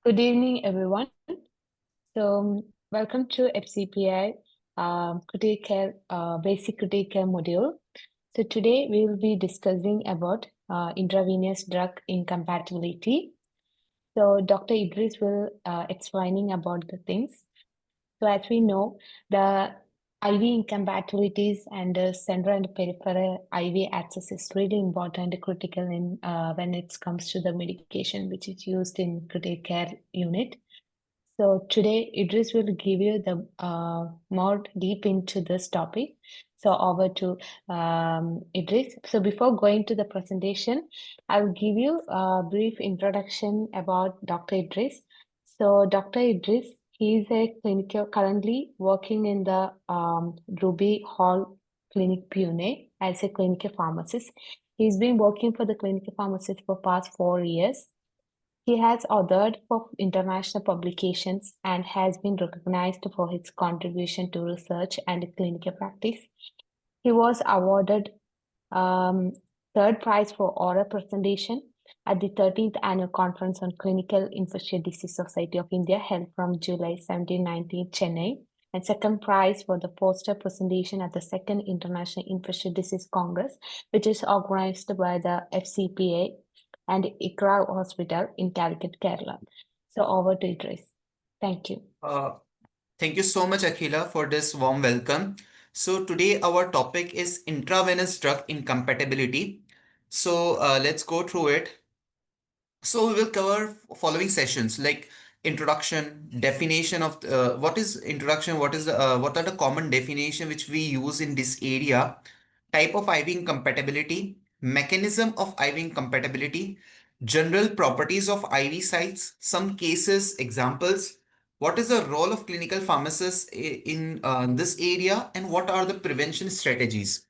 Good evening, everyone. Welcome to FCPI Critical Care, Basic Critical Care module. So, today we will be discussing about intravenous drug incompatibility. So, Dr. Idris will explaining about the things. So, as we know, the IV incompatibilities and central and peripheral IV access is really important and critical in when it comes to the medication which is used in critical care unit. So today Idris will give you the more deep into this topic. So over to Idris. So before going to the presentation, I will give you a brief introduction about Dr. Idris. So Dr. Idris, he is a clinical currently working in the Ruby Hall Clinic Pune as a clinical pharmacist. He's been working for the clinical pharmacist for past 4 years. He has authored for international publications and has been recognized for his contribution to research and clinical practice. He was awarded um, third prize for oral presentation at the 13th Annual Conference on Clinical Infectious Disease Society of India held from July 17-19 Chennai, and second prize for the poster presentation at the second International Infectious Disease Congress, which is organized by the FCPA and ICRA Hospital in Calicut, Kerala. So over to Idris. Thank you. Thank you so much, Akhila, for this warm welcome. So today our topic is intravenous drug incompatibility. So let's go through it. So we will cover following sessions like introduction, definition of what is introduction, what are the common definition which we use in this area, type of IV incompatibility, mechanism of IV incompatibility, general properties of IV sites, some cases, examples, what is the role of clinical pharmacists in this area, and what are the prevention strategies.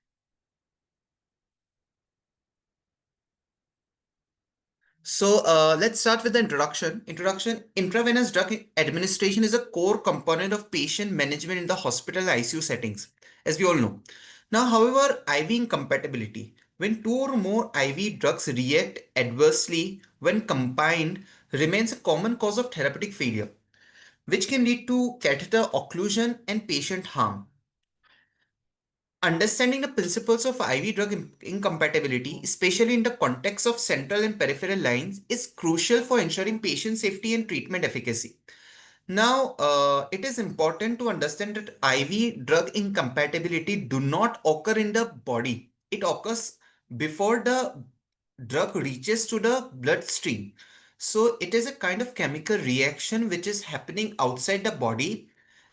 So let's start with the introduction. Intravenous drug administration is a core component of patient management in the hospital ICU settings, as we all know. Now, however, IV incompatibility, when two or more IV drugs react adversely when combined, remains a common cause of therapeutic failure, which can lead to catheter occlusion and patient harm. Understanding the principles of IV drug incompatibility, especially in the context of central and peripheral lines, is crucial for ensuring patient safety and treatment efficacy. Now, it is important to understand that IV drug incompatibility do not occur in the body. It occurs before the drug reaches to the bloodstream. So it is a kind of chemical reaction which is happening outside the body,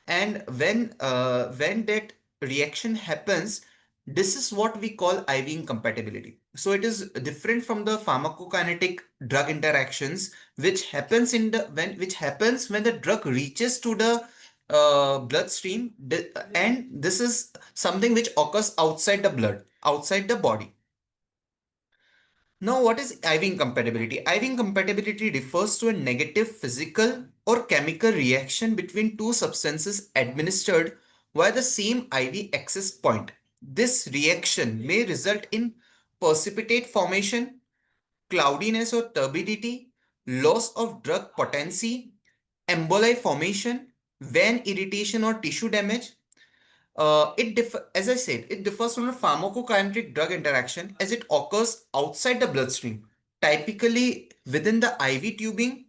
and when that reaction happens, this is what we call IV incompatibility. So it is different from the pharmacokinetic drug interactions, which happens when the drug reaches to the bloodstream, and this is something which occurs outside the blood, outside the body. Now, what is IV incompatibility? IV incompatibility refers to a negative physical or chemical reaction between two substances administered via the same IV access point. This reaction may result in precipitate formation, cloudiness or turbidity, loss of drug potency, emboli formation, vein irritation or tissue damage. As I said, it differs from a pharmacokinetic drug interaction as it occurs outside the bloodstream, typically within the IV tubing,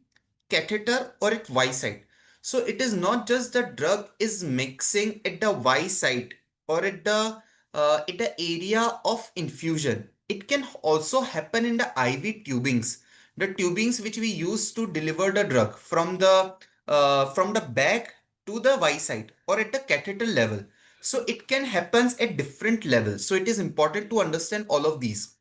catheter, or at Y site. So it is not just the drug is mixing at the Y site or at the area of infusion. It can also happen in the IV tubings, the tubings which we use to deliver the drug from the bag to the Y site or at the catheter level. So it can happen at different levels. So it is important to understand all of these.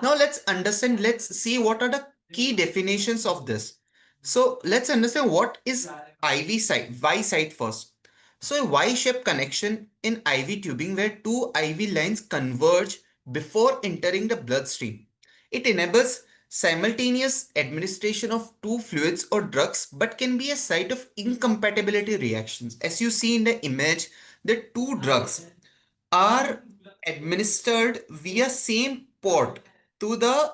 Now let's see what are the key definitions of this. So let's understand what is IV site, Y site first. So a Y-shaped connection in IV tubing where two IV lines converge before entering the bloodstream. It enables simultaneous administration of two fluids or drugs but can be a site of incompatibility reactions. As you see in the image, the two drugs are administered via same port to the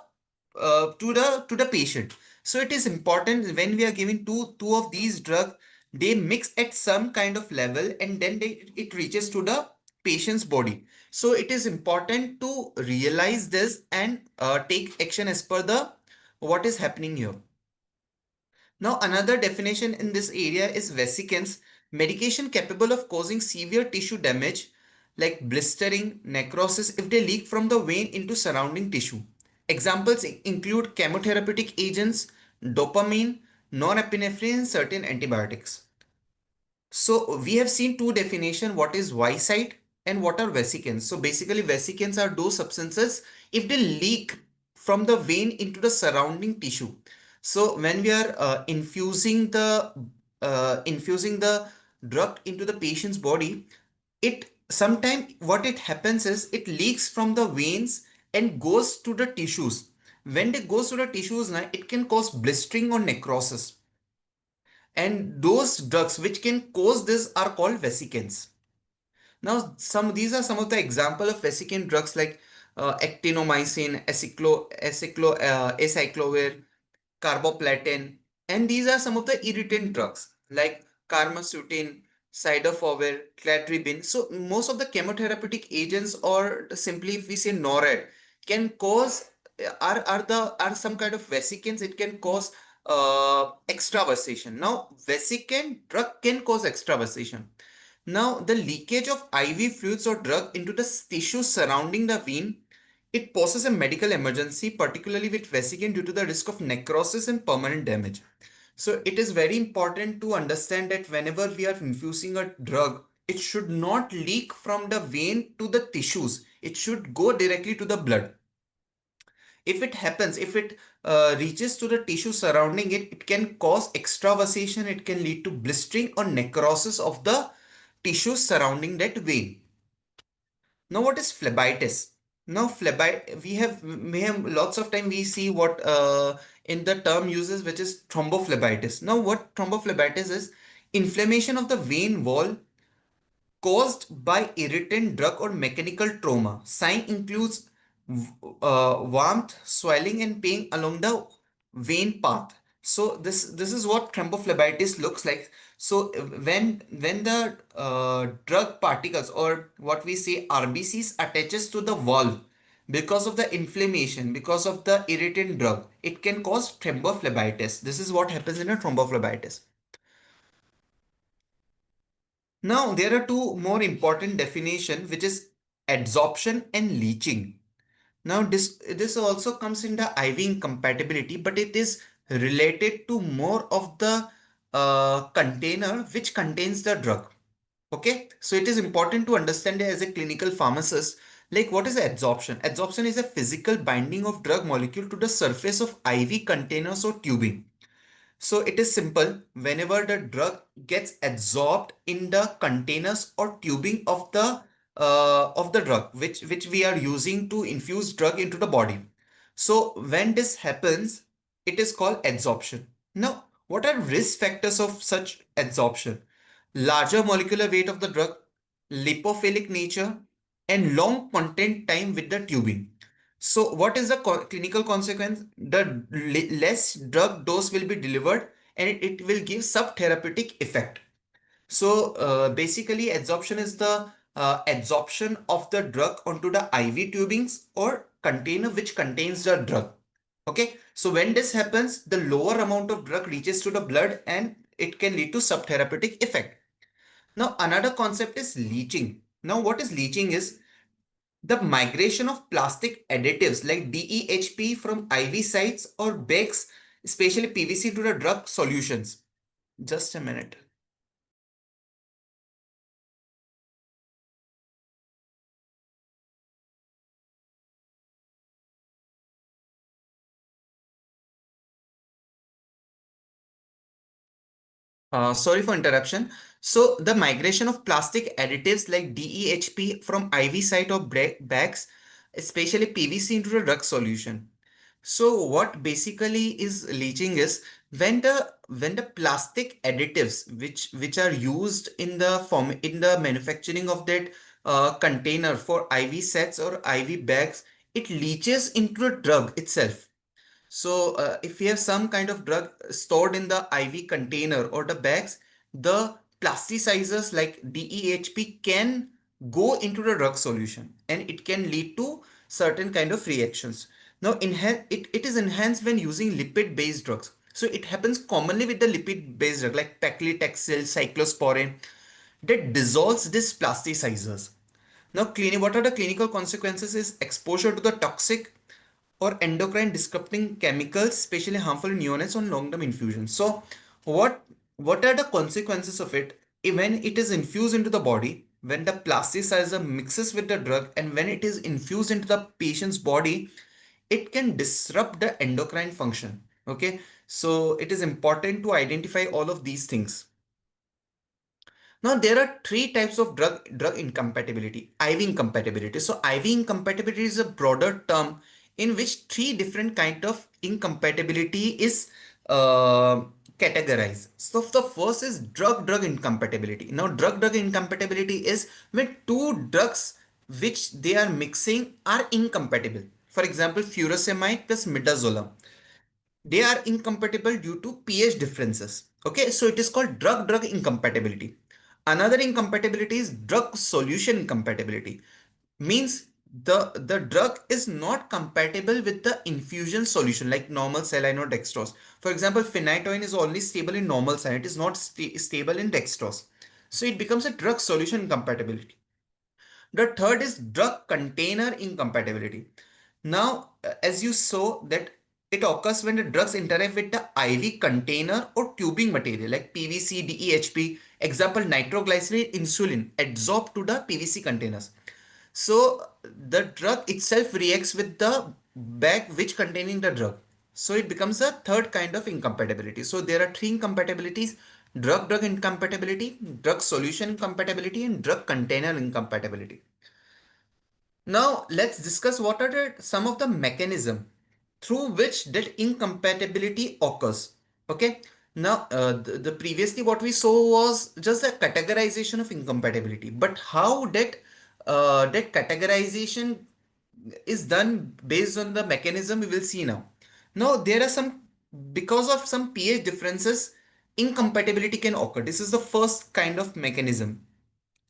to the patient. So it is important when we are giving two of these drugs, they mix at some kind of level and then it reaches to the patient's body. So it is important to realize this and take action as per the what is happening here. Now, another definition in this area is vesicants, medication capable of causing severe tissue damage like blistering, necrosis if they leak from the vein into surrounding tissue. Examples include chemotherapeutic agents, dopamine, norepinephrine, and certain antibiotics. So we have seen two definition, what is Y-site and what are vesicants. So basically vesicants are those substances if they leak from the vein into the surrounding tissue. So when we are infusing the drug into the patient's body, it sometimes what it happens is it leaks from the veins and goes to the tissues. When it goes to the tissues, now it can cause blistering or necrosis, and those drugs which can cause this are called vesicants. Now, these are some of the example of vesicant drugs like actinomycin, acyclovir, carboplatin, and these are some of the irritant drugs like carmazepine, cidofovir, cladribine. So most of the chemotherapeutic agents, or simply if we say NORAD, can cause are some kind of vesicants. It can cause extravasation. Now, vesicant drug can cause extravasation. Now, the leakage of IV fluids or drug into the tissue surrounding the vein, it poses a medical emergency, particularly with vesicant due to the risk of necrosis and permanent damage. So it is very important to understand that whenever we are infusing a drug, it should not leak from the vein to the tissues. It should go directly to the blood. If it happens, if it reaches to the tissue surrounding it, it can cause extravasation, it can lead to blistering or necrosis of the tissue surrounding that vein. Now, what is phlebitis? Now, we have lots of time we see what in the term uses, which is thrombophlebitis. Now, what thrombophlebitis is? Inflammation of the vein wall caused by irritant drug or mechanical trauma. Sign includes warmth, swelling, and pain along the vein path. So this is what thrombophlebitis looks like. So when the drug particles, or what we say RBCs, attaches to the valve because of the inflammation, because of the irritant drug, it can cause thrombophlebitis. This is what happens in a thrombophlebitis. Now, there are two more important definition, which is adsorption and leaching. Now, this also comes in the IV incompatibility, but it is related to more of the container which contains the drug. Okay, so it is important to understand as a clinical pharmacist, like what is adsorption? Adsorption is a physical binding of drug molecule to the surface of IV containers or tubing. So it is simple. Whenever the drug gets absorbed in the containers or tubing of the drug, which we are using to infuse drug into the body. So when this happens, it is called adsorption. Now, what are risk factors of such adsorption? Larger molecular weight of the drug, lipophilic nature, and long contact time with the tubing. So what is the clinical consequence? The less drug dose will be delivered, and it will give subtherapeutic effect. So basically adsorption is the adsorption of the drug onto the IV tubings or container which contains the drug. Okay, so when this happens, the lower amount of drug reaches to the blood and it can lead to subtherapeutic effect. Now another concept is leaching. Now what is leaching is the migration of plastic additives like DEHP from IV sites or bags, especially PVC, to the drug solutions. Just a minute. Sorry for interruption. So the migration of plastic additives like DEHP from IV site or bags, especially PVC, into the drug solution. So what basically is leaching is when the plastic additives which are used in the manufacturing of that container for IV sets or IV bags, it leaches into the drug itself. So if we have some kind of drug stored in the IV container or the bags, the plasticizers like DEHP can go into the drug solution and it can lead to certain kind of reactions. Now, it is enhanced when using lipid-based drugs. So it happens commonly with the lipid-based drug like paclitaxel, cyclosporin that dissolves these plasticizers. Now, what are the clinical consequences is exposure to the toxic or endocrine disrupting chemicals, especially harmful in neonates on long-term infusion. So, what are the consequences of it when it is infused into the body, when the plasticizer mixes with the drug, and when it is infused into the patient's body, it can disrupt the endocrine function. Okay, so it is important to identify all of these things. Now there are three types of drug incompatibility. IV incompatibility. So IV incompatibility is a broader term in which three different kind of incompatibility is uh, categorized. So the first is drug incompatibility. Now drug incompatibility is when two drugs which they are mixing are incompatible. For example, furosemide plus midazolam, they are incompatible due to pH differences. Okay, so it is called drug incompatibility. Another incompatibility is drug solution incompatibility. Means the drug is not compatible with the infusion solution like normal saline or dextrose. For example, phenytoin is only stable in normal saline, it is not stable in dextrose. So it becomes a drug solution incompatibility. The third is drug container incompatibility. Now, as you saw that it occurs when the drugs interact with the IV container or tubing material like PVC, DEHP, example nitroglycerin, insulin adsorbed to the PVC containers. So the drug itself reacts with the bag which containing the drug. So it becomes a third kind of incompatibility. So there are three incompatibilities: drug incompatibility, drug solution incompatibility, and drug container incompatibility. Now let's discuss what are some of the mechanism through which that incompatibility occurs. Okay. Now the previously what we saw was just a categorization of incompatibility, but how that categorization is done based on the mechanism we will see now. Now there are some, because of some pH differences, incompatibility can occur. This is the first kind of mechanism.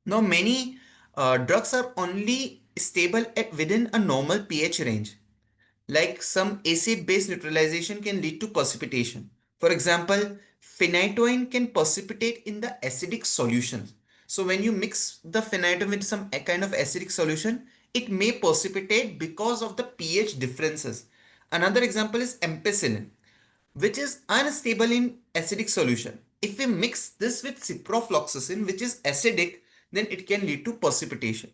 Now, many drugs are only stable at within a normal pH range. Like some acid-base neutralization can lead to precipitation. For example, phenytoin can precipitate in the acidic solution. So when you mix the phenytoin with some kind of acidic solution, it may precipitate because of the pH differences. Another example is ampicillin, which is unstable in acidic solution. If we mix this with ciprofloxacin, which is acidic, then it can lead to precipitation.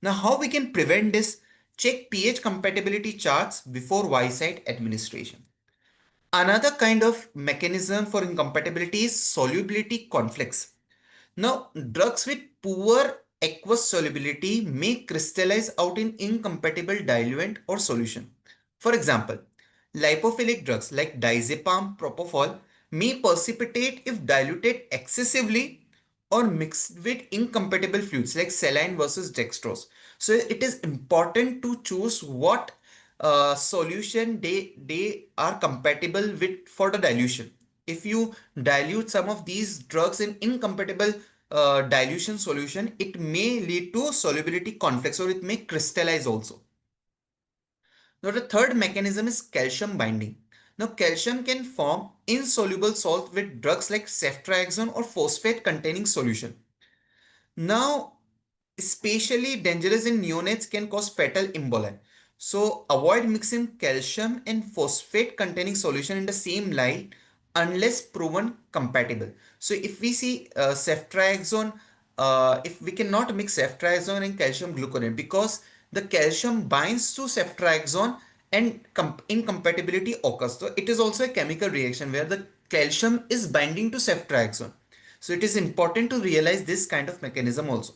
Now, how we can prevent this? Check pH compatibility charts before Y-site administration. Another kind of mechanism for incompatibility is solubility conflicts. Now, drugs with poor aqueous solubility may crystallize out in incompatible diluent or solution. For example, lipophilic drugs like diazepam, propofol may precipitate if diluted excessively or mixed with incompatible fluids like saline versus dextrose. So it is important to choose what solution they are compatible with for the dilution. If you dilute some of these drugs in incompatible dilution solution, it may lead to solubility conflicts or it may crystallize also. Now the third mechanism is calcium binding. Now calcium can form insoluble salt with drugs like ceftriaxone or phosphate containing solution. Now, especially dangerous in neonates can cause fatal emboli. So avoid mixing calcium and phosphate containing solution in the same line unless proven compatible. So if we see ceftriaxone, if we cannot mix ceftriaxone and calcium gluconate because the calcium binds to ceftriaxone and incompatibility occurs. So it is also a chemical reaction where the calcium is binding to ceftriaxone. So it is important to realize this kind of mechanism also.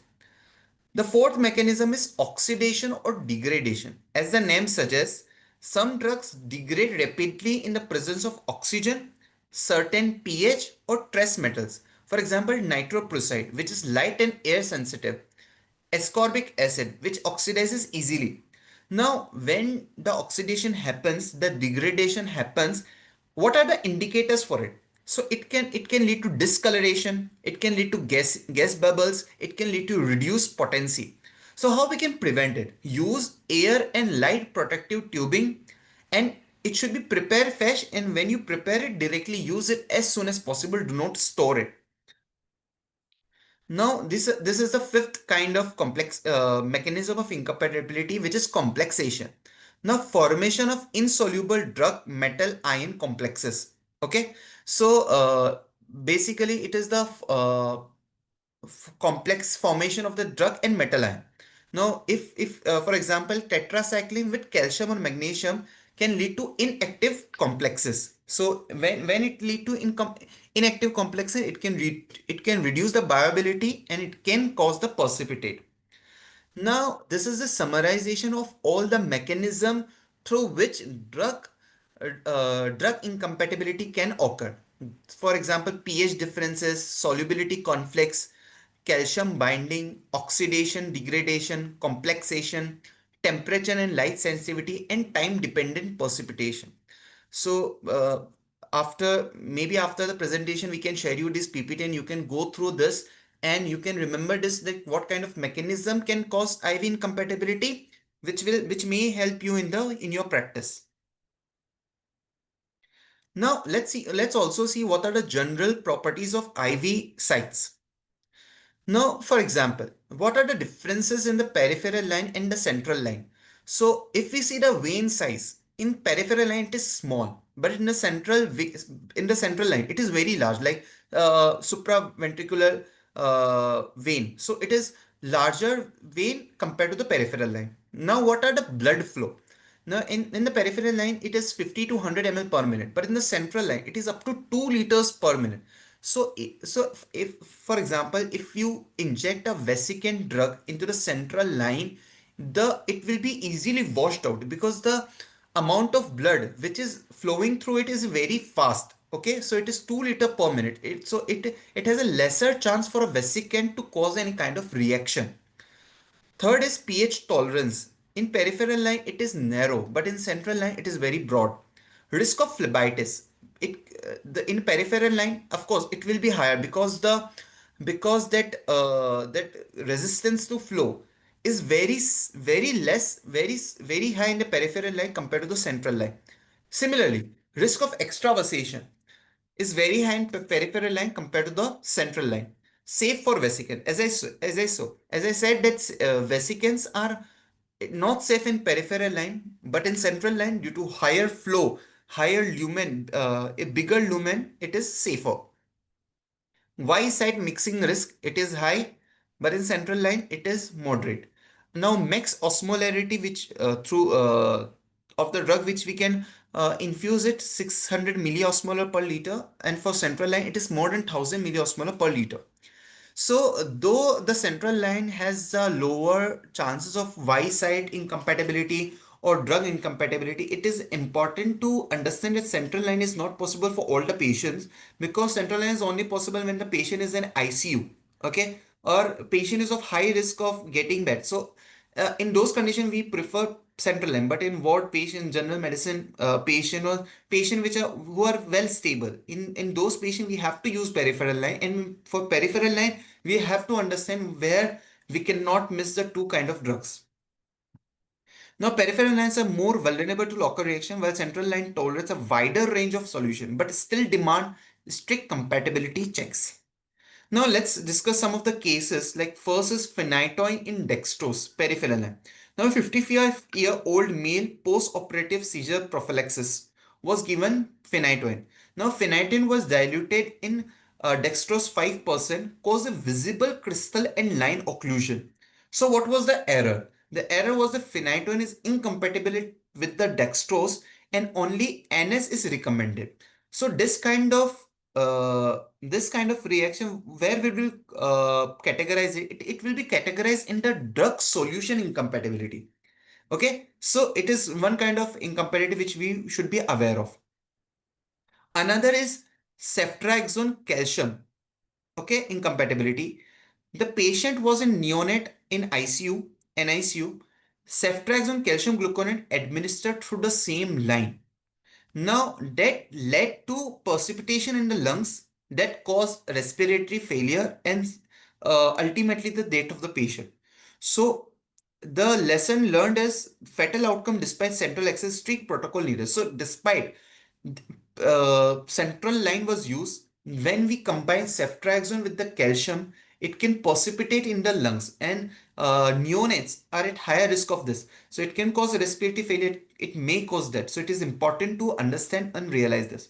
The fourth mechanism is oxidation or degradation. As the name suggests, some drugs degrade rapidly in the presence of oxygen, certain pH, or trace metals. For example, nitroprusside, which is light and air sensitive, ascorbic acid, which oxidizes easily. Now, when the oxidation happens, the degradation happens, what are the indicators for it? So it can lead to discoloration, it can lead to gas bubbles, it can lead to reduced potency. So how we can prevent it? Use air and light protective tubing, and it should be prepared fresh, and when you prepare it, directly use it as soon as possible. Do not store it. Now, this is the fifth kind of complex mechanism of incompatibility, which is complexation. Now, formation of insoluble drug metal ion complexes. Okay, so basically, it is the complex formation of the drug and metal ion. Now, if for example, tetracycline with calcium or magnesium can lead to inactive complexes. So when it lead to inactive complexes, it can reduce the viability and it can cause the precipitate. Now, this is a summarization of all the mechanism through which drug incompatibility can occur. For example, pH differences, solubility conflicts, calcium binding, oxidation, degradation, complexation, temperature and light sensitivity, and time dependent precipitation. So after the presentation, we can share you this PPT and you can go through this and you can remember this, that what kind of mechanism can cause IV incompatibility, which may help you in your practice. Now let's also see what are the general properties of IV sites. Now, for example, what are the differences in the peripheral line and the central line? So, if we see the vein size, in peripheral line it is small, but in the central line it is very large, like supraventricular vein. So, it is larger vein compared to the peripheral line. Now, what are the blood flow? Now, in the peripheral line, it is 50 to 100 ml per minute, but in the central line, it is up to 2 liters per minute. So if, for example, if you inject a vesicant drug into the central line, it will be easily washed out because the amount of blood which is flowing through it is very fast. Okay, so it is 2 liter per minute. It has a lesser chance for a vesicant to cause any kind of reaction. Third is pH tolerance. In peripheral line, it is narrow, but in central line, it is very broad. Risk of phlebitis. In peripheral line, of course, it will be higher because that resistance to flow is very less, very high in the peripheral line compared to the central line. Similarly, risk of extravasation is very high in peripheral line compared to the central line. Safe for vesicant. As I said that vesicants are not safe in peripheral line, but in central line due to higher flow, higher lumen, a bigger lumen, it is safer. Y side mixing risk, it is high, but in central line it is moderate. Now max osmolarity, which through of the drug which we can infuse it 600 milliosmolar per liter, and for central line it is more than 1000 milliosmolar per liter. So, though the central line has lower chances of Y-side incompatibility or drug incompatibility, it is important to understand that central line is not possible for all the patients, because central line is only possible when the patient is in ICU, okay, or patient is of high risk of getting bad. So, in those conditions, we prefer central line. But in ward patient, general medicine patient, or patient which are who are well stable, in those patients we have to use peripheral line. And for peripheral line, we have to understand where we cannot miss the two kind of drugs. Now, peripheral lines are more vulnerable to local reaction, while central line tolerates a wider range of solution, but still demand strict compatibility checks. Now let's discuss some of the cases. Like first is phenytoin in dextrose peripheral line. Now a 55-year-old male post-operative seizure prophylaxis was given phenytoin. Now phenytoin was diluted in dextrose 5%, caused a visible crystal and line occlusion. So what was the error? The error was the phenytoin is incompatible with the dextrose and only NS is recommended. So this kind of reaction, where we will categorize it will be categorized in the drug solution incompatibility. Okay, so it is one kind of incompatibility which we should be aware of. Another is ceftriaxone calcium. Okay, incompatibility. The patient was in neonate in ICU, NICU. ceftriaxone calcium gluconate administered through the same line. Now, that led to precipitation in the lungs that caused respiratory failure and ultimately the death of the patient. So, the lesson learned is fatal outcome despite central access strict protocol needed. So, despite central line was used, when we combine ceftriaxone with the calcium, it can precipitate in the lungs, and neonates are at higher risk of this. So it can cause respiratory failure. It may cause death. So it is important to understand and realize this.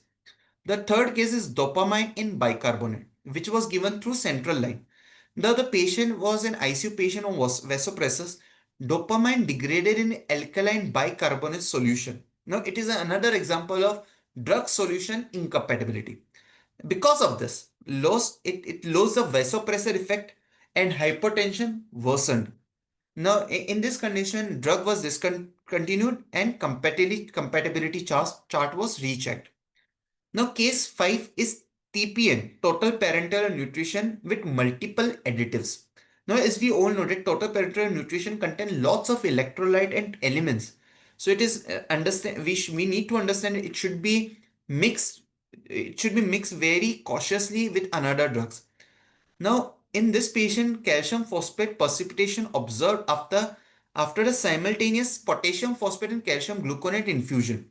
The third case is dopamine in bicarbonate, which was given through central line. The patient was an ICU patient on vasopressors. Dopamine degraded in alkaline bicarbonate solution. Now, it is another example of drug solution incompatibility. Because of this, it lost the vasopressor effect and hypertension worsened. Now, in this condition, drug was discontinued and compatibility chart was rechecked. Now, case 5 is TPN, total parenteral nutrition with multiple additives. Now, as we all know that total parenteral nutrition contain lots of electrolyte and elements. So it is understand we need to understand it should be mixed. It should be mixed very cautiously with another drugs. Now, in this patient, calcium phosphate precipitation observed after a simultaneous potassium phosphate and calcium gluconate infusion.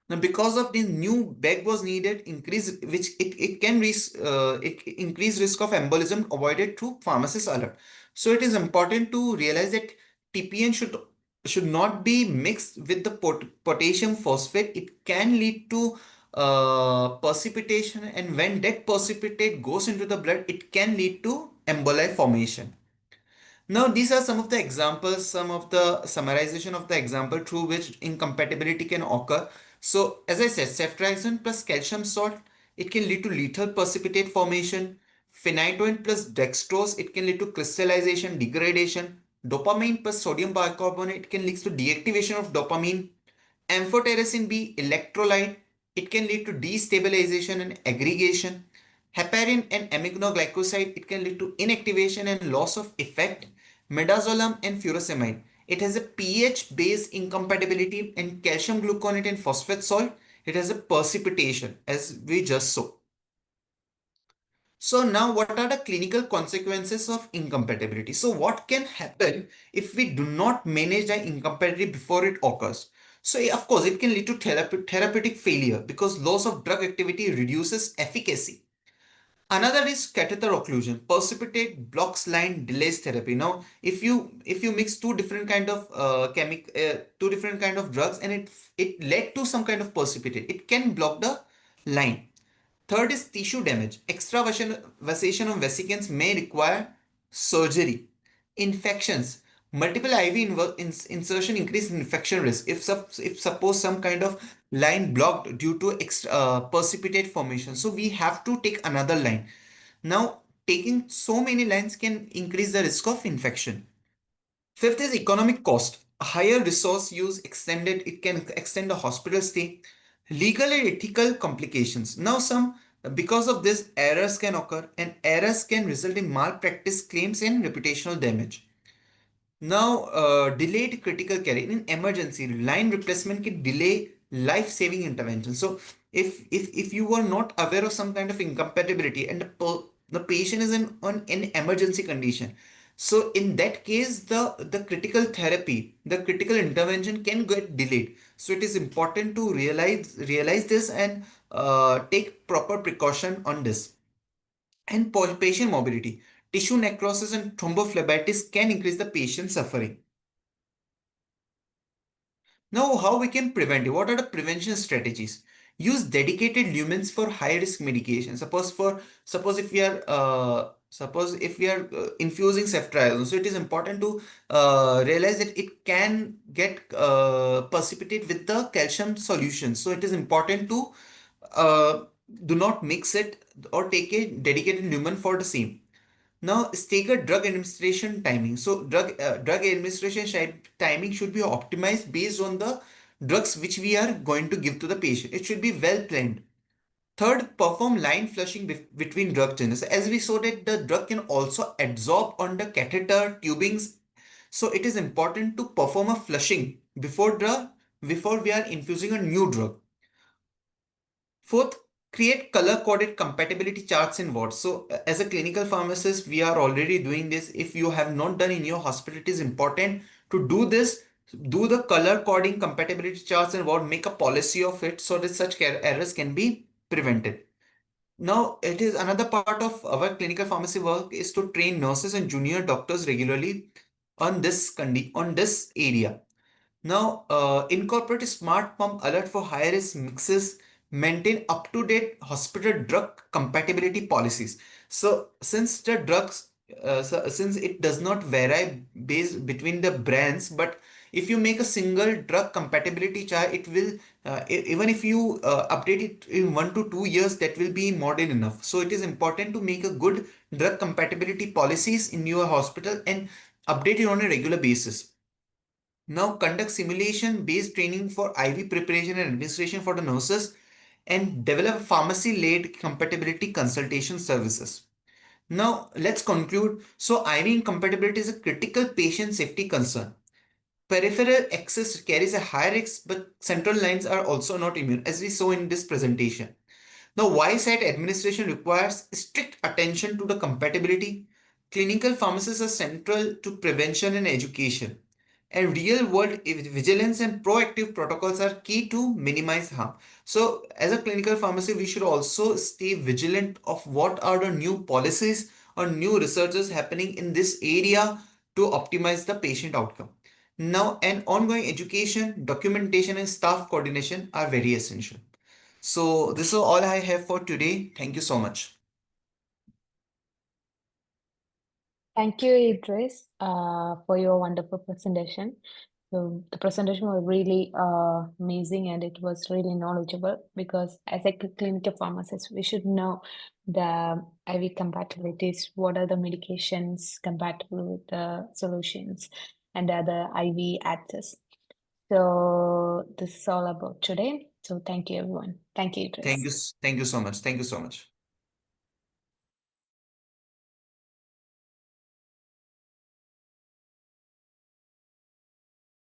Now, because of this new bag was needed, it can increase risk of embolism avoided through pharmacist alert. So it is important to realize that TPN should not be mixed with the potassium phosphate. It can lead to precipitation, and when that precipitate goes into the blood, it can lead to emboli formation. Now, these are some of the examples, some of the summarization of the example through which incompatibility can occur. So, as I said, ceftriaxone plus calcium salt, it can lead to lethal precipitate formation. Phenytoin plus dextrose, it can lead to crystallization, degradation. Dopamine plus sodium bicarbonate, it can lead to deactivation of dopamine. Amphotericin B electrolyte, it can lead to destabilization and aggregation. Heparin and aminoglycoside, it can lead to inactivation and loss of effect. Midazolam and furosemide, it has a pH-based incompatibility, and calcium gluconate and phosphate salt, it has a precipitation as we just saw. So now what are the clinical consequences of incompatibility? So what can happen if we do not manage the incompatibility before it occurs? So of course it can lead to therapeutic failure because loss of drug activity reduces efficacy. Another is catheter occlusion. Precipitate blocks line delays therapy. Now, if you mix two different kind of drugs, and it led to some kind of precipitate, it can block the line. Third is tissue damage. Extravasation of vesicants may require surgery. Infections. Multiple IV insertion increase infection risk. If suppose some kind of line blocked due to precipitate formation, so we have to take another line. Now, taking so many lines can increase the risk of infection. Fifth is economic cost. A higher resource use it can extend the hospital stay. Legal and ethical complications. Now, because of this, errors can occur, and errors can result in malpractice claims and reputational damage. Now, delayed critical care in emergency line replacement can delay life-saving intervention. So, if you were not aware of some kind of incompatibility and the patient is in on an emergency condition, so in that case, the critical therapy, the critical intervention can get delayed. So it is important to realize this and take proper precaution on this. And patient morbidity, tissue necrosis and thrombophlebitis can increase the patient's suffering. Now, how we can prevent it? What are the prevention strategies? Use dedicated lumens for high risk medication. Suppose if we are infusing ceftriaxone, so it is important to realize that it can get precipitate with the calcium solution. So it is important to uh, do not mix it or take a dedicated lumen for the same. Now, staggered drug administration timing. So, drug administration timing should be optimized based on the drugs which we are going to give to the patient. It should be well planned. Third, perform line flushing between drug channels. As we saw that the drug can also absorb on the catheter tubings. So it is important to perform a flushing before we are infusing a new drug. Fourth, create color-coded compatibility charts in wards. So, as a clinical pharmacist, we are already doing this. If you have not done in your hospital, it is important to do this. Do the color coding compatibility charts in ward. Make a policy of it so that such errors can be prevented. Now, it is another part of our clinical pharmacy work is to train nurses and junior doctors regularly on this area. Now, incorporate a smart pump alert for high risk mixes, maintain up to date hospital drug compatibility policies. So, since it does not vary based between the brands, but if you make a single drug compatibility chart, it will, even if you update it in 1 to 2 years, that will be more than enough. So, it is important to make a good drug compatibility policies in your hospital and update it on a regular basis. Now conduct simulation-based training for IV preparation and administration for the nurses and develop pharmacy-led compatibility consultation services. Now let's conclude. So IV incompatibility is a critical patient safety concern. Peripheral access carries a high risk, but central lines are also not immune, as we saw in this presentation. The Y-site administration requires strict attention to the compatibility. Clinical pharmacists are central to prevention and education. And real-world vigilance and proactive protocols are key to minimize harm. So, as a clinical pharmacy, we should also stay vigilant of what are the new policies or new researches happening in this area to optimize the patient outcome. Now, an ongoing education, documentation, and staff coordination are very essential. So this is all I have for today. Thank you so much. Thank you, Idris, for your wonderful presentation. So the presentation was really amazing and it was really knowledgeable because as a clinical pharmacist, we should know the IV compatibilities, what are the medications compatible with the solutions and other IV access. So this is all about today. So thank you, everyone. Thank you, Idris. Thank you so much. Thank you so much.